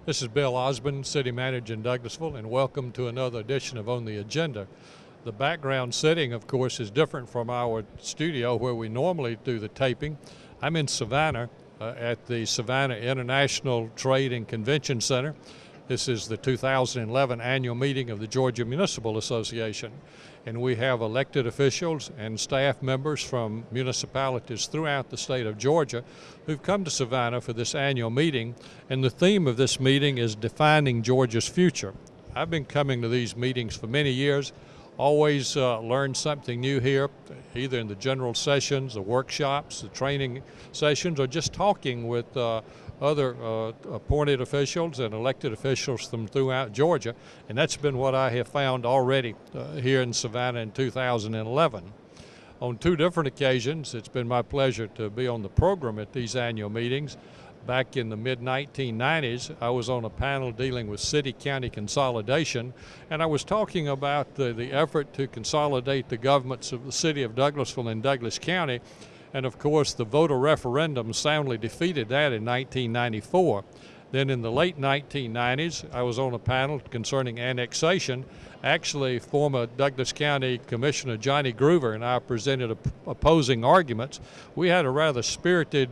This is Bill Osborne, City Manager in Douglasville, and welcome to another edition of On the Agenda. The background setting, of course, is different from our studio where we normally do the taping. I'm in Savannah at the Savannah International Trade and Convention Center. This is the 2011 annual meeting of the Georgia Municipal Association, and we have elected officials and staff members from municipalities throughout the state of Georgia who've come to Savannah for this annual meeting, and the theme of this meeting is defining Georgia's future. I've been coming to these meetings for many years, always learn something new here, either in the general sessions, the workshops, the training sessions, or just talking with other appointed officials and elected officials from throughout Georgia, and that's been what I have found already here in Savannah in 2011. On two different occasions, it's been my pleasure to be on the program at these annual meetings. Back in the mid-1990s, I was on a panel dealing with city-county consolidation, and I was talking about the effort to consolidate the governments of the city of Douglasville and Douglas County, and of course the voter referendum soundly defeated that in 1994. Then in the late 1990s, I was on a panel concerning annexation. Actually, former Douglas County Commissioner Johnny Groover and I presented opposing arguments. We had a rather spirited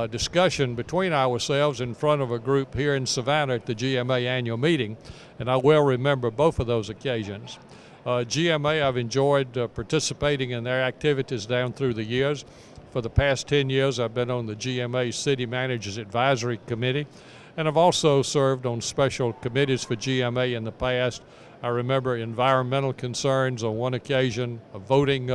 discussion between ourselves in front of a group here in Savannah at the GMA annual meeting, and I well remember both of those occasions. GMA, I've enjoyed participating in their activities down through the years. For the past 10 years, I've been on the GMA City Managers Advisory Committee, and I've also served on special committees for GMA in the past. I remember environmental concerns on one occasion, voting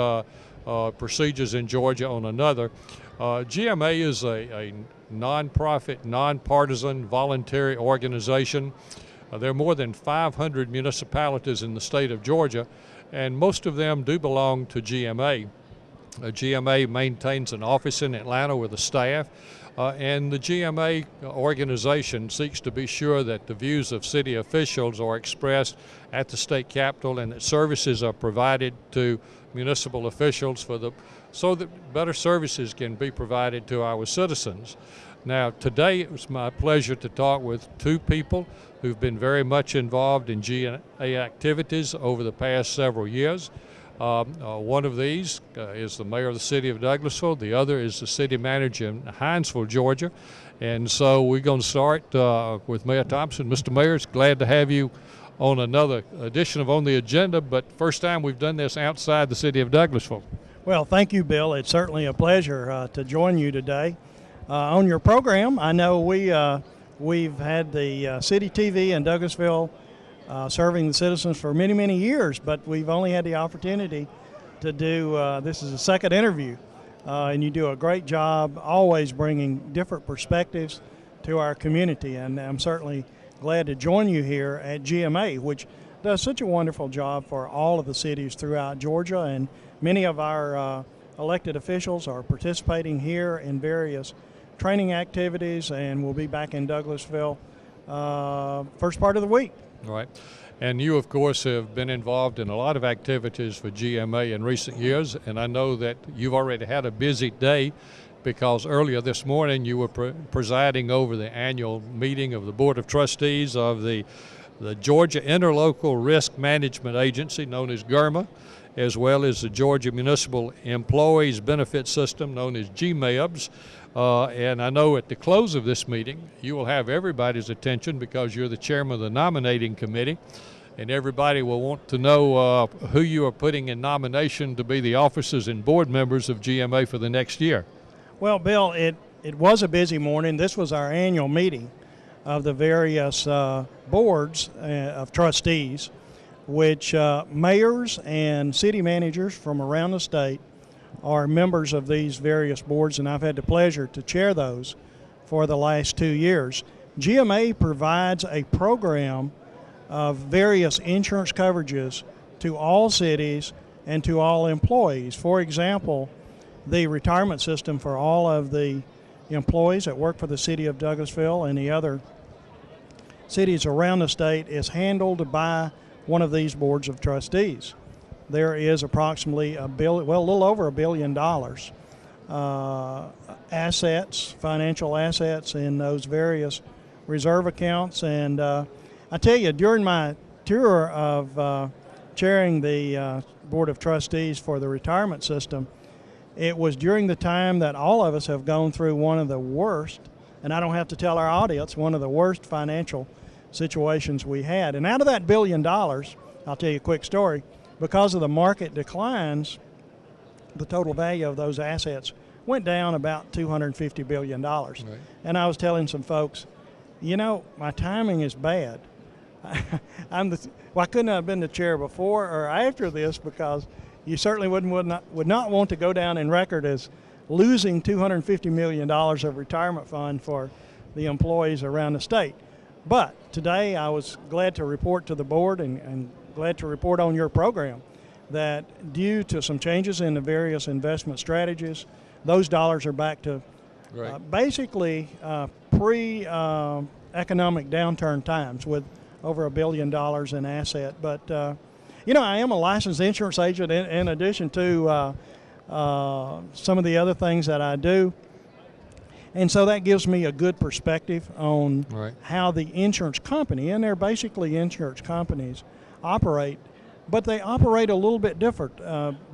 procedures in Georgia on another. GMA is a nonprofit, nonpartisan, voluntary organization. There are more than 500 municipalities in the state of Georgia, and most of them do belong to GMA. GMA maintains an office in Atlanta with a staff, and the GMA organization seeks to be sure that the views of city officials are expressed at the state capitol and that services are provided to municipal officials so that better services can be provided to our citizens. Now, today it was my pleasure to talk with two people who've been very much involved in GMA activities over the past several years. One of these is the mayor of the city of Douglasville. The other is the city manager in Hinesville, Georgia. And so we're going to start with Mayor Thompson. Mr. Mayor, it's glad to have you on another edition of On the Agenda, but first time we've done this outside the city of Douglasville. Well, thank you, Bill. It's certainly a pleasure to join you today. On your program, I know we've had the City TV in Douglasville serving the citizens for many, many years, but we've only had the opportunity to do, this is the second interview, and you do a great job always bringing different perspectives to our community, and I'm certainly glad to join you here at GMA, which does such a wonderful job for all of the cities throughout Georgia, and many of our elected officials are participating here in various training activities, and we'll be back in Douglasville first part of the week. Right. And you, of course, have been involved in a lot of activities for GMA in recent years, and I know that you've already had a busy day because earlier this morning you were presiding over the annual meeting of the Board of Trustees of the Georgia Interlocal Risk Management Agency, known as GERMA, as well as the Georgia Municipal Employees Benefit System, known as GMEBS. And I know at the close of this meeting, you will have everybody's attention because you're the chairman of the nominating committee, and everybody will want to know who you are putting in nomination to be the officers and board members of GMA for the next year. Well, Bill, it was a busy morning. This was our annual meeting of the various boards of trustees, which mayors and city managers from around the state are members of these various boards, and I've had the pleasure to chair those for the last 2 years. GMA provides a program of various insurance coverages to all cities and to all employees. For example, the retirement system for all of the employees that work for the city of Douglasville and the other cities around the state is handled by one of these boards of trustees. There is approximately a little over $1 billion assets, financial assets in those various reserve accounts. And I tell you, during my tour of chairing the Board of Trustees for the retirement system, it was during the time that all of us have gone through one of the worst, and I don't have to tell our audience, one of the worst financial situations we had. And out of that $1 billion, I'll tell you a quick story, because of the market declines, the total value of those assets went down about $250 billion. Right. And I was telling some folks, you know, my timing is bad. I couldn't have been the chair before or after this, because you certainly would not want to go down in record as losing $250 million of retirement fund for the employees around the state. But today I was glad to report to the board and glad to report on your program that due to some changes in the various investment strategies, those dollars are back to basically pre-economic downturn times with over $1 billion in asset. But, you know, I am a licensed insurance agent in addition to some of the other things that I do. And so that gives me a good perspective on how the insurance company, and they're basically insurance companies, operate, but they operate a little bit different.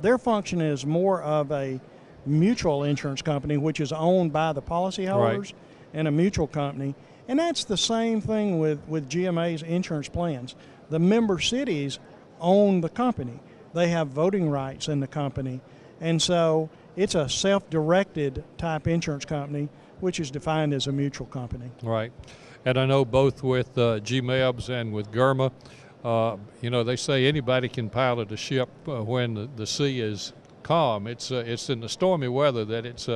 Their function is more of a mutual insurance company, which is owned by the policyholders, and a mutual company. And that's the same thing with GMA's insurance plans. The member cities own the company. They have voting rights in the company. And so it's a self-directed type insurance company, which is defined as a mutual company. Right. And I know both with GMEBs and with GERMA, you know, they say anybody can pilot a ship when the sea is calm. It's in the stormy weather that it's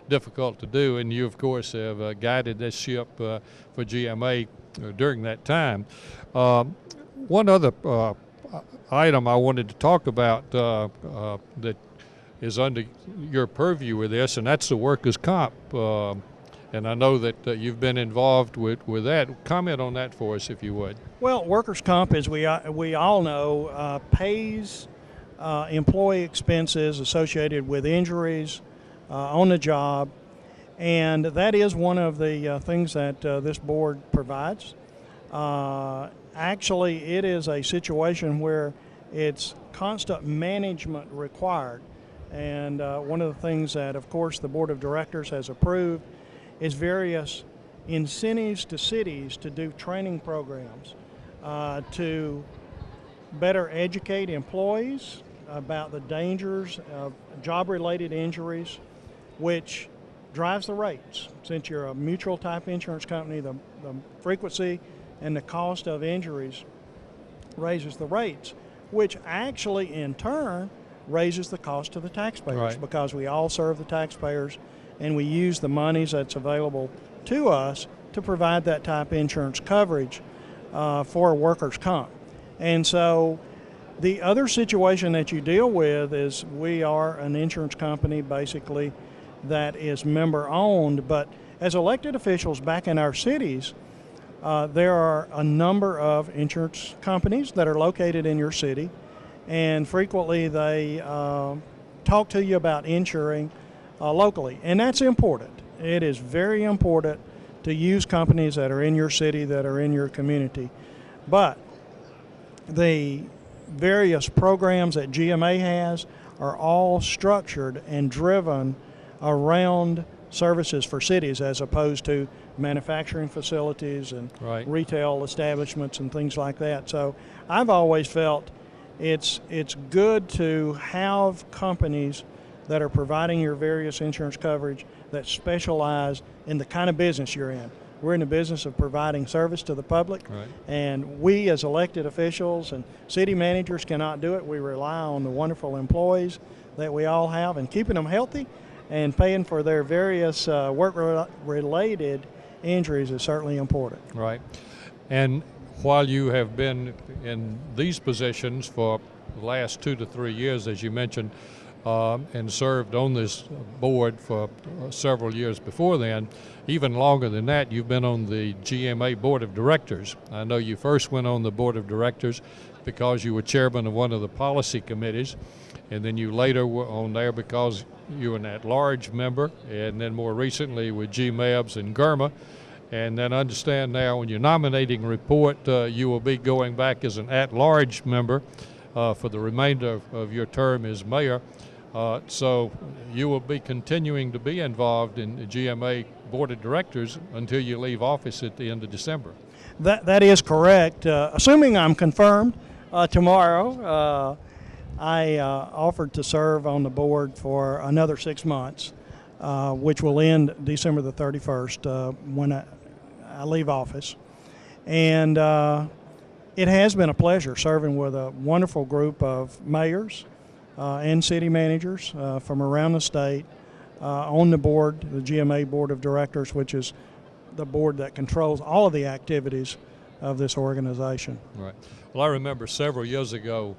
difficult to do, and you, of course, have guided this ship for GMA during that time. One other item I wanted to talk about that is under your purview with this, and that's the workers' comp. And I know that you've been involved with that. Comment on that for us, if you would. Well, workers' comp, as we all know, pays employee expenses associated with injuries on the job, and that is one of the things that this board provides. Actually, it is a situation where it's constant management required, and one of the things that, of course, the Board of Directors has approved is various incentives to cities to do training programs to better educate employees about the dangers of job-related injuries, which drives the rates. Since you're a mutual type insurance company, the frequency and the cost of injuries raises the rates, which actually in turn raises the cost to the taxpayers, because we all serve the taxpayers and we use the monies that's available to us to provide that type of insurance coverage for workers' comp. And so the other situation that you deal with is we are an insurance company basically that is member-owned, but as elected officials back in our cities, there are a number of insurance companies that are located in your city, and frequently they talk to you about insuring locally, and that's important. It is very important to use companies that are in your city, that are in your community. But the various programs that GMA has are all structured and driven around services for cities as opposed to manufacturing facilities and retail establishments and things like that. So I've always felt it's good to have companies that are providing your various insurance coverage that specialize in the kind of business you're in. We're in the business of providing service to the public, and we as elected officials and city managers cannot do it. We rely on the wonderful employees that we all have, and keeping them healthy and paying for their various work-related injuries is certainly important. Right. And while you have been in these positions for the last 2 to 3 years, as you mentioned, and served on this board for several years before then, even longer than that, you've been on the GMA Board of Directors. I know you first went on the Board of Directors because you were chairman of one of the policy committees, and then you later were on there because you were an at-large member, and then more recently with GMEBs and GERMA. And then understand now in your nominating report, you will be going back as an at-large member for the remainder of your term as mayor. So you will be continuing to be involved in the GMA Board of Directors until you leave office at the end of December. That is correct. Assuming I'm confirmed tomorrow, I offered to serve on the board for another 6 months, which will end December the 31st when I leave office. And it has been a pleasure serving with a wonderful group of mayors and city managers from around the state on the board, the GMA Board of Directors, which is the board that controls all of the activities of this organization. Right. Well, I remember several years ago,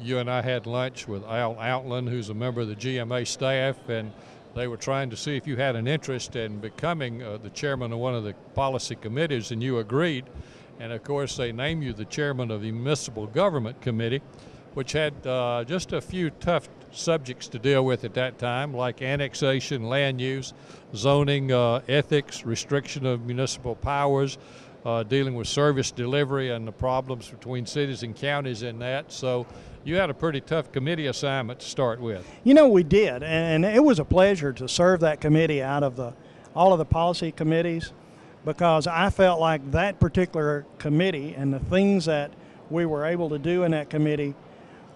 you and I had lunch with Al Outland, who's a member of the GMA staff, and they were trying to see if you had an interest in becoming the chairman of one of the policy committees, and you agreed. And of course, they named you the chairman of the Municipal Government Committee, which had just a few tough subjects to deal with at that time, like annexation, land use, zoning, ethics, restriction of municipal powers, dealing with service delivery and the problems between cities and counties in that. So you had a pretty tough committee assignment to start with. You know, we did, and it was a pleasure to serve that committee out of all of the policy committees, because I felt like that particular committee and the things that we were able to do in that committee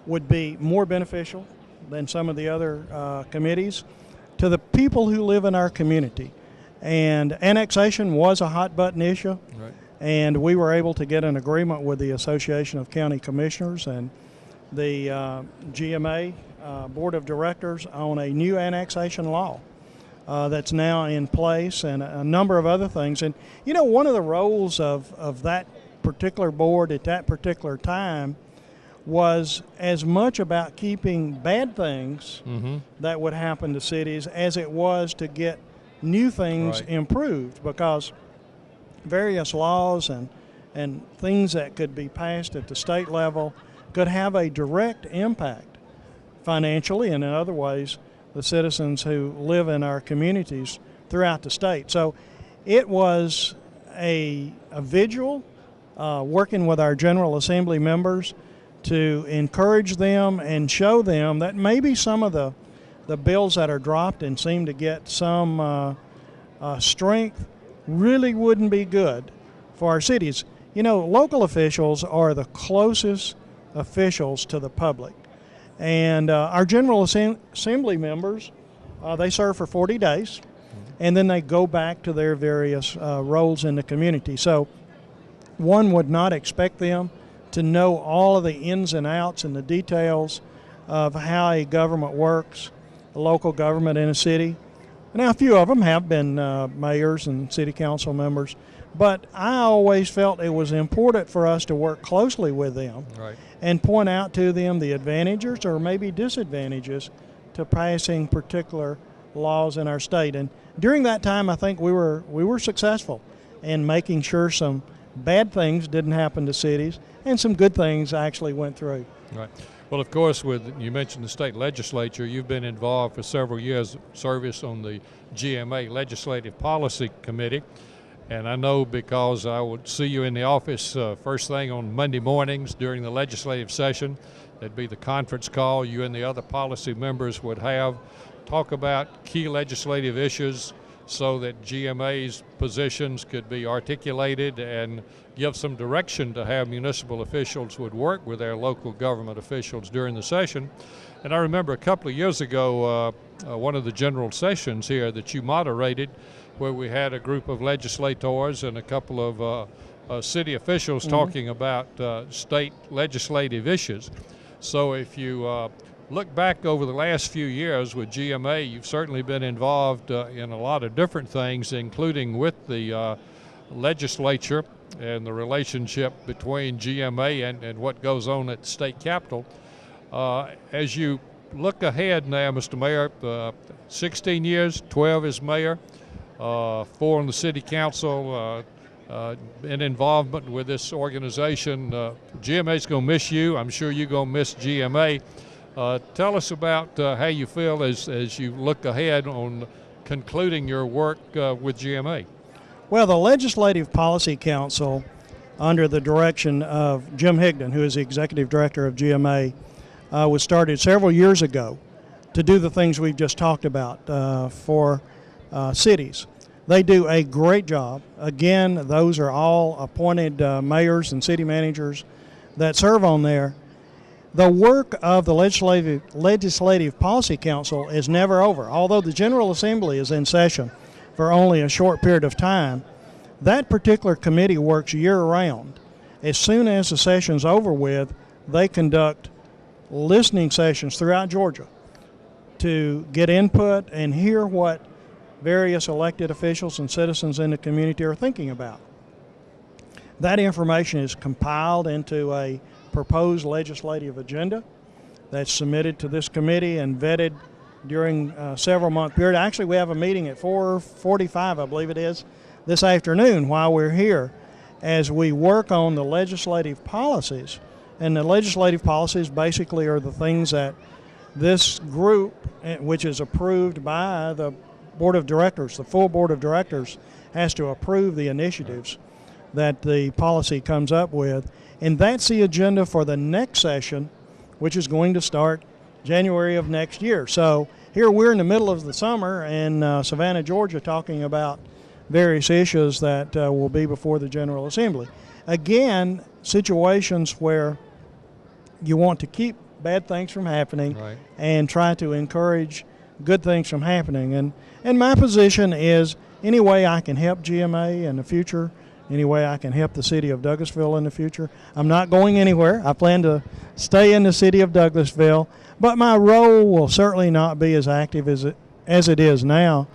would be more beneficial than some of the other committees to the people who live in our community. And annexation was a hot button issue, right. And we were able to get an agreement with the Association of County Commissioners and the GMA Board of Directors on a new annexation law that's now in place, and a number of other things. And you know, one of the roles of that particular board at that particular time was as much about keeping bad things that would happen to cities as it was to get new things improved, because various laws and things that could be passed at the state level could have a direct impact financially and in other ways the citizens who live in our communities throughout the state. So it was a vigil working with our General Assembly members to encourage them and show them that maybe some of the bills that are dropped and seem to get some strength really wouldn't be good for our cities. You know, local officials are the closest officials to the public. And our General Assembly members, they serve for 40 days, and then they go back to their various roles in the community. So one would not expect them to know all of the ins and outs and the details of how a government works, a local government in a city. Now, a few of them have been mayors and city council members, but I always felt it was important for us to work closely with them and point out to them the advantages or maybe disadvantages to passing particular laws in our state. And during that time, I think we were successful in making sure some bad things didn't happen to cities and some good things actually went through. Right. Well, of course, you mentioned the state legislature. You've been involved for several years, service on the GMA Legislative Policy Committee. And I know because I would see you in the office first thing on Monday mornings during the legislative session. That'd be the conference call you and the other policy members would have, talk about key legislative issues so that GMA's positions could be articulated and give some direction to how municipal officials would work with their local government officials during the session. And I remember a couple of years ago, one of the general sessions here that you moderated, where we had a group of legislators and a couple of city officials talking about state legislative issues. So if you look back over the last few years with GMA, you've certainly been involved in a lot of different things, including with the legislature and the relationship between GMA and what goes on at the state capitol. As you look ahead now, Mr. Mayor, 16 years, 12 as mayor, 4 on the city council, in involvement with this organization. GMA's going to miss you. I'm sure you're going to miss GMA. Tell us about how you feel as you look ahead on concluding your work with GMA. Well, the Legislative Policy Council, under the direction of Jim Higdon, who is the executive director of GMA, was started several years ago to do the things we've just talked about for cities. They do a great job. Again, those are all appointed mayors and city managers that serve on there. The work of the Legislative Policy Council is never over. Although the General Assembly is in session for only a short period of time, that particular committee works year-round. As soon as the session's over with, they conduct listening sessions throughout Georgia to get input and hear what various elected officials and citizens in the community are thinking about. That information is compiled into a proposed legislative agenda that's submitted to this committee and vetted during a several-month period. Actually, we have a meeting at 4:45, I believe it is, this afternoon while we're here as we work on the legislative policies. And the legislative policies basically are the things that this group, which is approved by the Board of Directors, the full Board of Directors, has to approve the initiatives that the policy comes up with. And that's the agenda for the next session, which is going to start January of next year. So here we're in the middle of the summer in Savannah, Georgia, talking about various issues that will be before the General Assembly. Again, situations where you want to keep bad things from happening and try to encourage good things from happening. And my position is any way I can help GMA in the future, any way I can help the city of Douglasville in the future. I'm not going anywhere. I plan to stay in the city of Douglasville, but my role will certainly not be as active as it is now.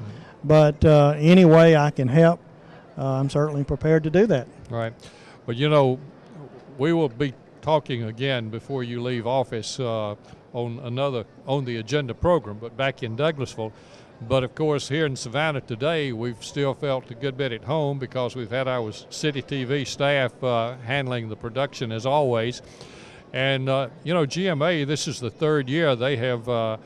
But any way I can help, I'm certainly prepared to do that. Right. Well, you know, we will be talking again before you leave office on the agenda program, but back in Douglasville. But of course, here in Savannah today, we've still felt a good bit at home because we've had our City TV staff handling the production as always. And you know, GMA, this is the third year they have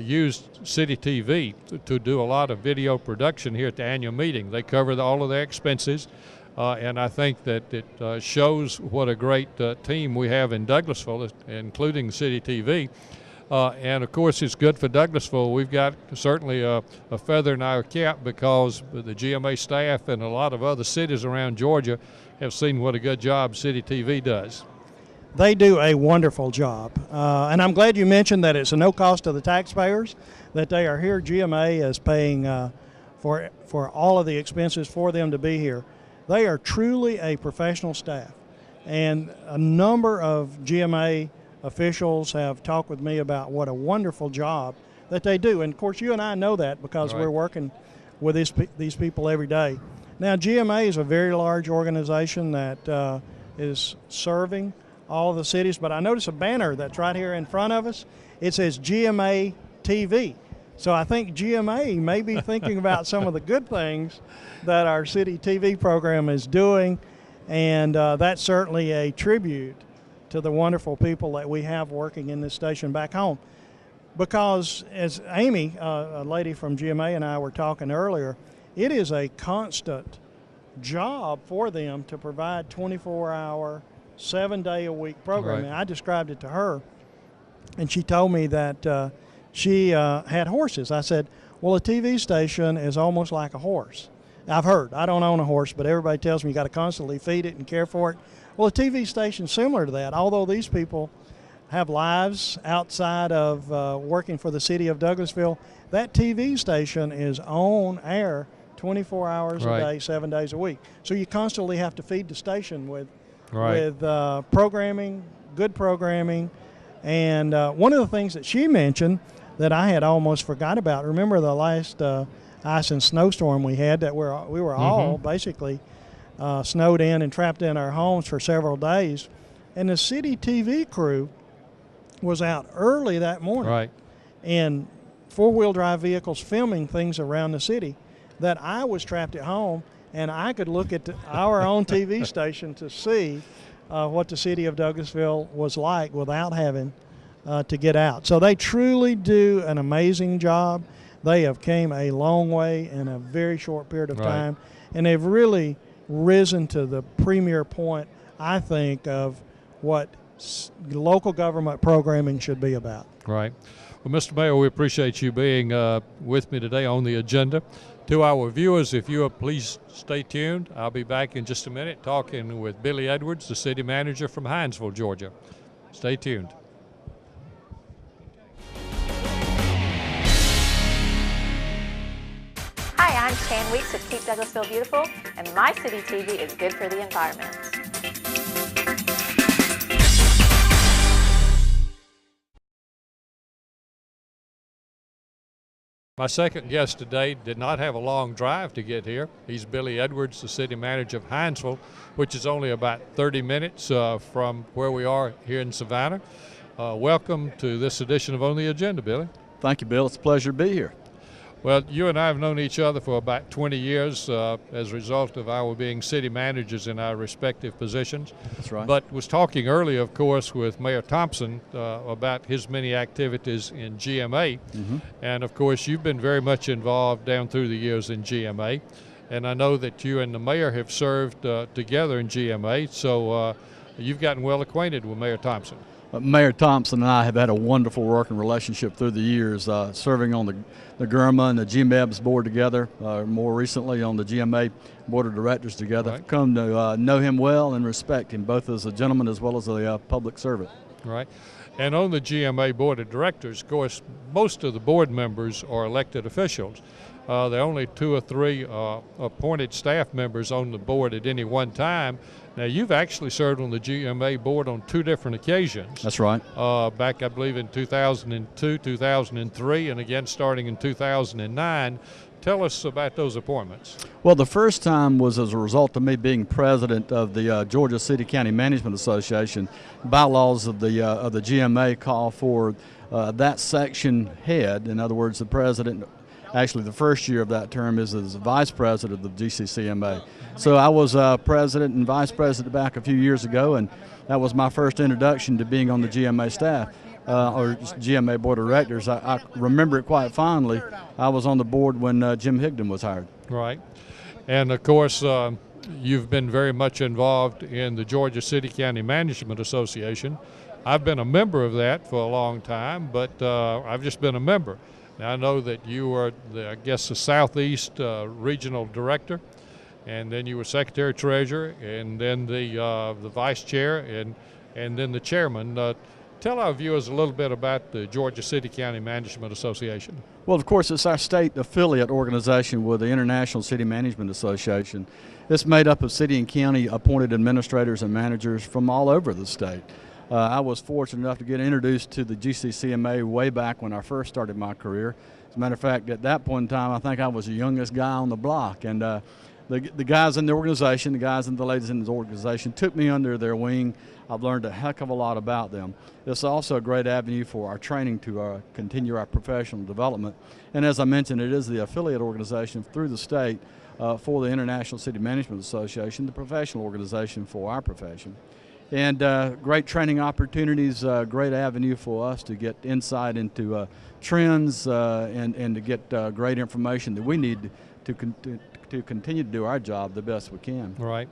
used City TV to do a lot of video production here at the annual meeting. They cover all of their expenses. And I think that it shows what a great team we have in Douglasville, including City TV. And of course, it's good for Douglasville. We've got certainly a feather in our cap because the GMA staff and a lot of other cities around Georgia have seen what a good job City TV does. They do a wonderful job. And I'm glad you mentioned that it's a no cost to the taxpayers, that they are here. GMA is paying for all of the expenses for them to be here. They are truly a professional staff, and a number of GMA officials have talked with me about what a wonderful job that they do. And of course, you and I know that because we're working with these people every day. Now, GMA is a very large organization that is serving all of the cities, but I notice a banner that's right here in front of us. It says GMA TV. So I think GMA may be thinking about some of the good things that our city TV program is doing, and that's certainly a tribute to the wonderful people that we have working in this station back home. Because as Amy, a lady from GMA, and I were talking earlier, it is a constant job for them to provide 24-hour, 7-day-a-week programming. I described it to her, and she told me that she had horses. I said, well, a TV station is almost like a horse. I've heard. I don't own a horse, but everybody tells me you got to constantly feed it and care for it. Well, a TV station's similar to that. Although these people have lives outside of working for the city of Douglasville, that TV station is on air 24 hours a day, 7 days a week. So you constantly have to feed the station with programming, good programming. And one of the things that she mentioned that I had almost forgot about, remember the last ice and snowstorm we had that we were all basically snowed in and trapped in our homes for several days. And the city TV crew was out early that morning in four-wheel drive vehicles filming things around the city that I was trapped at home, and I could look at our own TV station to see what the city of Douglasville was like without having to get out. So they truly do an amazing job. They have came a long way in a very short period of time. and they've really risen to the premier point, I think, of what local government programming should be about. Right. Well, Mr. Mayor, we appreciate you being with me today on the agenda. To our viewers, if you will please stay tuned. I'll be back in just a minute talking with Billy Edwards, the city manager from Hinesville, Georgia. Stay tuned. Hi, I'm Shan Weeks with Keep Douglasville Beautiful, and my city TV is good for the environment. My second guest today did not have a long drive to get here. He's Billy Edwards, the city manager of Hinesville, which is only about 30 minutes from where we are here in Savannah. Welcome to this edition of On the Agenda, Billy. Thank you, Bill. It's a pleasure to be here. Well, you and I have known each other for about 20 years as a result of our being city managers in our respective positions. That's right. But was talking earlier, of course, with Mayor Thompson about his many activities in GMA. Mm-hmm. And, of course, you've been very much involved down through the years in GMA. And I know that you and the mayor have served together in GMA, so you've gotten well acquainted with Mayor Thompson. Mayor Thompson and I have had a wonderful working relationship through the years, serving on the GERMA and the GMEBS board together, more recently on the GMA board of directors together. Right. I've come to know him well and respect him, both as a gentleman as well as a public servant. Right. And on the GMA board of directors, of course, most of the board members are elected officials. There are only 2 or 3 appointed staff members on the board at any one time. Now, you've actually served on the GMA board on 2 different occasions. That's right. Back, I believe, in 2002, 2003, and again starting in 2009. Tell us about those appointments. Well, the first time was as a result of me being president of the Georgia City County Management Association. Bylaws of the GMA call for that section head, in other words, the president. Actually, the first year of that term is as vice president of the GCCMA. So I was president and vice president back a few years ago, and that was my first introduction to being on the GMA staff, or GMA board of directors. I remember it quite fondly. I was on the board when Jim Higdon was hired. Right. And, of course, you've been very much involved in the Georgia City County Management Association. I've been a member of that for a long time, but I've just been a member. Now, I know that you were, I guess, the Southeast Regional Director, and then you were Secretary Treasurer, and then the Vice Chair, and then the Chairman. Tell our viewers a little bit about the Georgia City County Management Association. Well, of course, it's our state affiliate organization with the International City Management Association. It's made up of city and county appointed administrators and managers from all over the state. I was fortunate enough to get introduced to the GCCMA way back when I first started my career. As a matter of fact, at that point in time, I think I was the youngest guy on the block. And the guys in the organization, the guys and the ladies in the organization took me under their wing. I've learned a heck of a lot about them. It's also a great avenue for our training to continue our professional development. And as I mentioned, it is the affiliate organization through the state for the International City Management Association, the professional organization for our profession. And great training opportunities, great avenue for us to get insight into trends and to get great information that we need to continue to do our job the best we can. Right.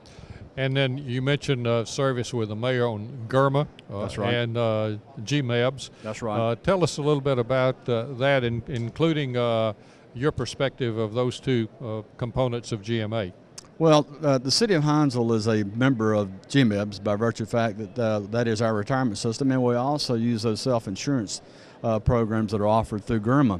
And then you mentioned service with the mayor on GERMA. That's right. And GMEBS. That's right. Tell us a little bit about that, including your perspective of those 2 components of GMA. Well, the city of Hinesville is a member of GMEBS by virtue of the fact that that is our retirement system, and we also use those self-insurance programs that are offered through GERMA.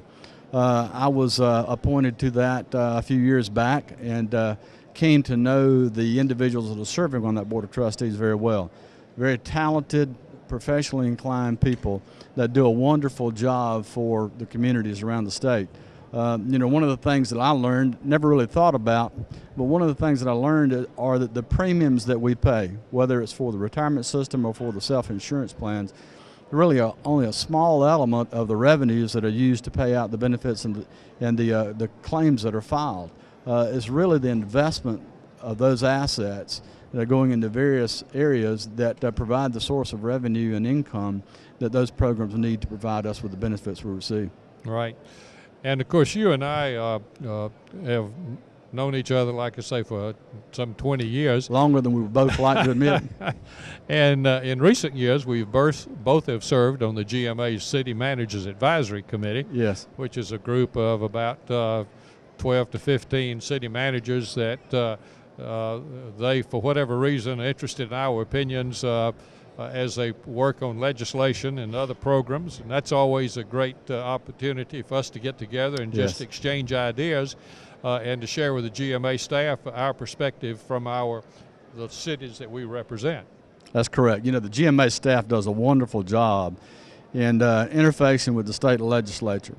I was appointed to that a few years back and came to know the individuals that are serving on that board of trustees very well. Very talented, professionally inclined people that do a wonderful job for the communities around the state. You know, one of the things that I learned, never really thought about, but one of the things that I learned are that the premiums that we pay, whether it's for the retirement system or for the self-insurance plans, really only a small element of the revenues that are used to pay out the benefits and the claims that are filed. Is really the investment of those assets that are going into various areas that provide the source of revenue and income that those programs need to provide us with the benefits we receive. Right. And, of course, you and I have known each other, like I say, for some 20 years. Longer than we would both like to admit. And in recent years, we've both have served on the GMA's City Managers Advisory Committee, Yes. which is a group of about 12 to 15 city managers that they, for whatever reason, are interested in our opinions as they work on legislation and other programs. And that's always a great opportunity for us to get together and just exchange ideas and to share with the GMA staff our perspective from the cities that we represent. That's correct. You know, the GMA staff does a wonderful job in interfacing with the state legislature.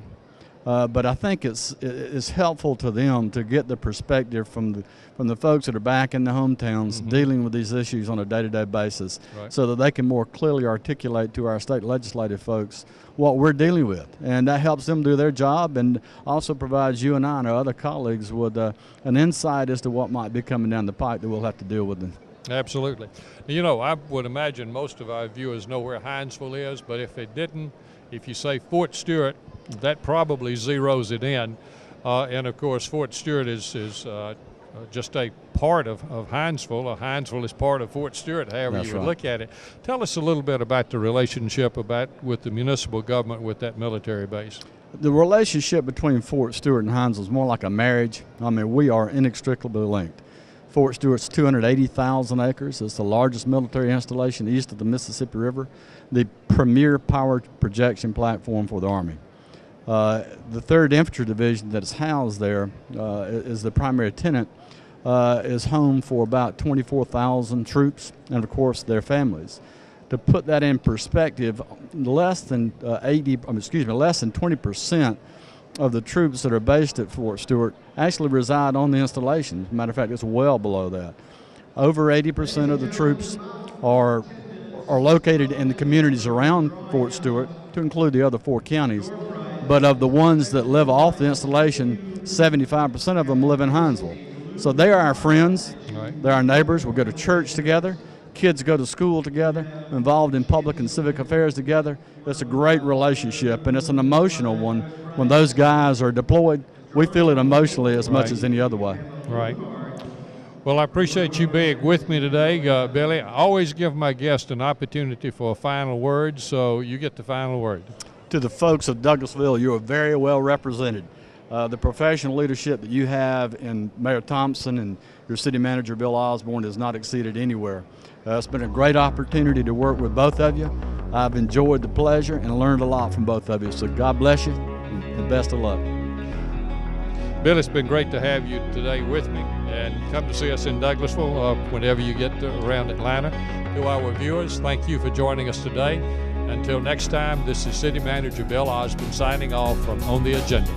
But I think it's helpful to them to get the perspective from the folks that are back in the hometowns dealing with these issues on a day-to-day basis, so that they can more clearly articulate to our state legislative folks what we're dealing with. And that helps them do their job and also provides you and I and our other colleagues with an insight as to what might be coming down the pike that we'll have to deal with. Absolutely. You know, I would imagine most of our viewers know where Hinesville is, but if they didn't, if you say Fort Stewart, that probably zeroes it in. And of course, Fort Stewart is just a part of Hinesville. Hinesville is part of Fort Stewart, however you would look at it. Tell us a little bit about the relationship with the municipal government with that military base. The relationship between Fort Stewart and Hinesville is more like a marriage. I mean, we are inextricably linked. Fort Stewart's 280,000 acres. It's the largest military installation east of the Mississippi River, the premier power projection platform for the Army. The 3rd Infantry Division that is housed there is the primary tenant, is home for about 24,000 troops and, of course, their families. To put that in perspective, less than 20% of the troops that are based at Fort Stewart actually reside on the installation. As a matter of fact, it's well below that. Over 80% of the troops are located in the communities around Fort Stewart, to include the other 4 counties. But of the ones that live off the installation, 75% of them live in Hinesville. So they are our friends, they're our neighbors. We go to church together, kids go to school together, involved in public and civic affairs together. It's a great relationship, and it's an emotional one. When those guys are deployed, we feel it emotionally as much as any other way. Right. Well, I appreciate you being with me today, Billy. I always give my guests an opportunity for a final word, so you get the final word. To the folks of Douglasville, you are very well represented. The professional leadership that you have in Mayor Thompson and your city manager, Bill Osborne, is not exceeded anywhere. It's been a great opportunity to work with both of you. I've enjoyed the pleasure and learned a lot from both of you. So God bless you and best of luck. Bill, it's been great to have you today with me, and come to see us in Douglasville whenever you get around Atlanta. To our viewers, thank you for joining us today. Until next time, this is City Manager Bill Osborne signing off from On the Agenda.